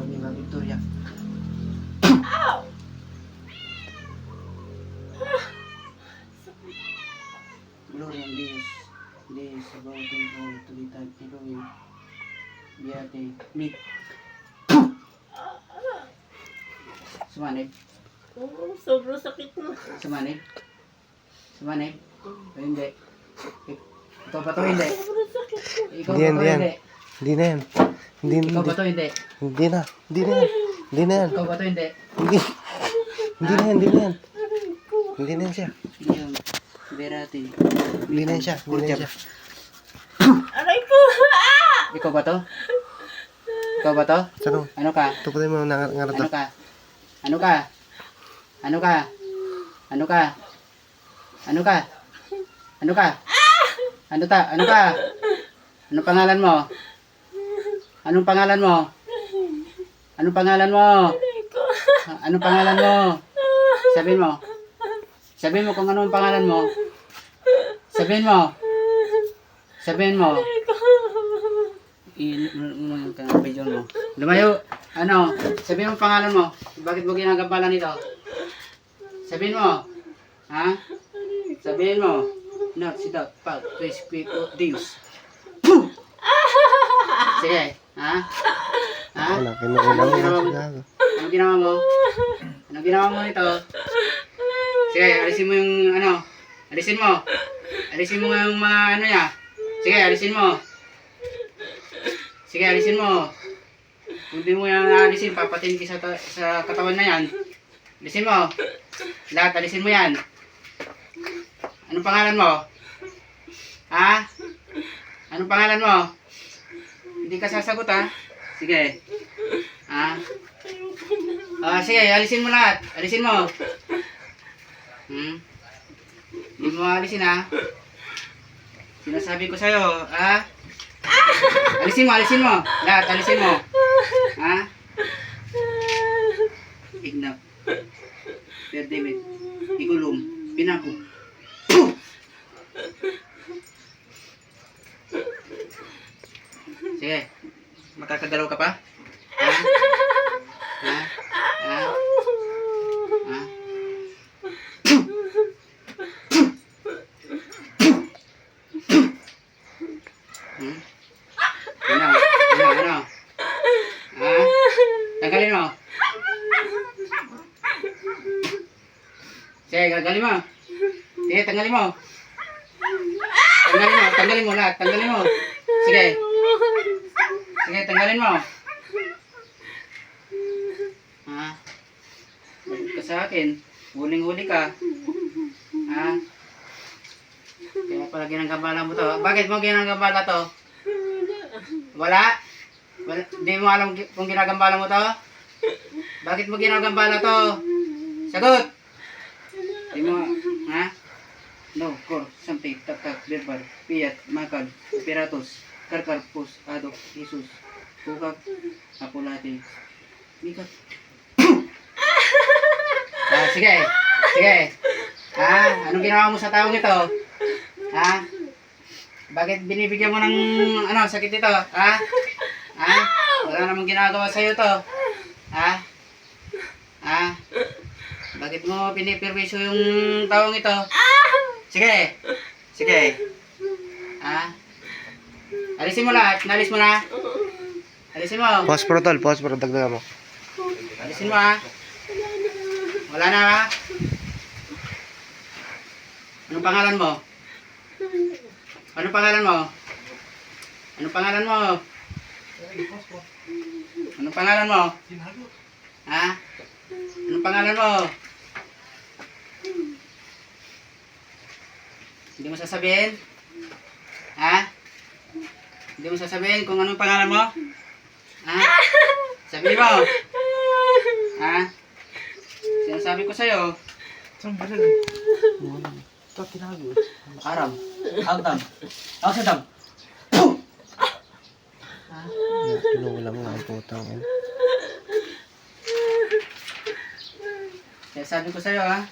Viva Victoria. Glory ang Diyos. Diyos sa bawat tungkol, tulitag, Elohim, Biyate, Mik. Sumanib? Sobrang sakit mo. Sumanib? Sumanib? O hindi? Ikaw ba to hindi? Sobrang sakit mo. Ikaw ba to hindi? Hindi na yan. Hindi, Ikaw ba to hindi? hindi na. Hindi na yan. Hindi na yan. Ikaw ba to hindi? Hindi. Hindi na yan. Hindi na yan. Hindi na yan siya. Yung Berati. Hindi na yan siya. Hindi na yan siya. Aray ko! Ikaw ba to? Ikaw ba to? Sano? Ano ka? Tuputin mo na Ano ngarata. ka? Ano ka? Ano ka? Ano ka? Ano ka? Ano ka? Ano ta? Ano ka? Anong pangalan mo? Anong pangalan mo? Anong pangalan mo? Anong pangalan mo? Sabihin mo. Sabihin mo kung ano ang pangalan mo. Sabihin mo. Sabihin mo. Video mo. Lumayo. Ano? Sabihin mo ang pangalan mo. Bakit mo ginagampalan ito? Sabihin mo. Ha? Sabihin mo. No, sit down. Pag, please, quick, Deus. Sige. Ha? Ha? Wala, kinukulang mo siya. Anong ginawa mo? Anong ginawa mo nito? Sige, alisin mo yung ano. Alisin mo. Alisin mo yung mga ano niya. Sige, alisin mo. Sige, alisin mo. Kung di mo yan alisin, papatin ka sa katawan na yan. Alisin mo. Lahat, alisin mo yan. Anong pangalan mo? Ha? Anong pangalan mo? Hindi ka sasagot ha? Sige. Ha? Sige, alisin mo lahat. Alisin mo. Hindi mo alisin ha? Sinasabi ko sa'yo, ha? Alisin mo. Lahat, alisin mo. Ha? Ignap. Perdimit. Igulong. Pinako. Sige. Makakagalaw ka pa? Ha? Ha? Ha? Ha? Ano? Ha? Tanggalin mo. Sige, tanggalin mo. Sige, tanggalin mo. Tanggalin mo lahat. Tanggalin mo. Sige. Sige, tanggalin mo. Ha? Balik ka sa akin. Huling-huli ka. Ha? Kaya pala ginagambala mo to. Bakit mo ginagambala to? Wala? Hindi mo alam kung ginagambala mo to? Bakit mo ginagambala to? Sagot! Hindi mo, ha? No, kor, sampik, taktak, berbar, piyat, makal, piratos, karkarpos, adok, Jesus, kukak, apulati, mikat. Sige, sige. Ha? Anong ginawa mo sa taong ito? Ha? Bakit binibigyan mo ng sakit ito? Ha? Ha? Wala namang ginagawa sa'yo to. Ha? Ha? Bakit mo pinipirwisyo yung taong ito? Sige. Sige. Ha? Alisin mo lahat. Nalis mo na. Alisin mo. Pause pro tol. Pause pro. Dagdagan mo. Alisin mo ha. Wala na ha? Anong pangalan mo? Anong pangalan mo? Anong pangalan mo? Anong pangalan mo? Ha? Anong pangalan mo? Hindi mo sasabihin? Ha? Hindi mo sasabihin kung anong pangalan mo? Ha? Sabihin mo? Ha? Sinasabi ko sa'yo. Ito, tinago. Aram. Agdam. Agsadam. Kinukulang mo ang putang. Sinasabi ko sa'yo ha.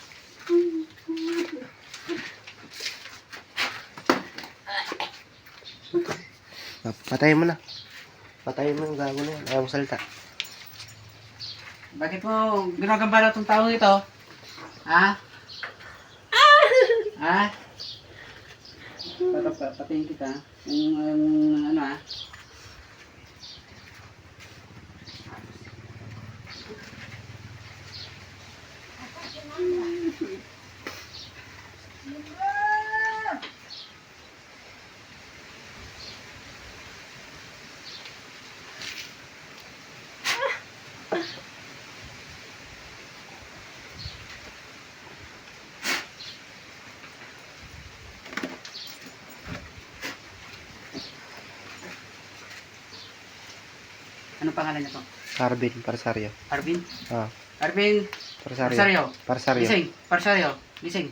Patayin mo na. Patayin mo yung gago na yan. Ayaw mo salita. Bakit mo ginagambala tong tao ito? Ha? Ha? Patayin kita. Yung ano ha? Ano pangalan niya to? Carbin, Parsario. Arvin? Ah, Arvin Parsario. Parsario. Parsario. Gising. Parsario. Gising.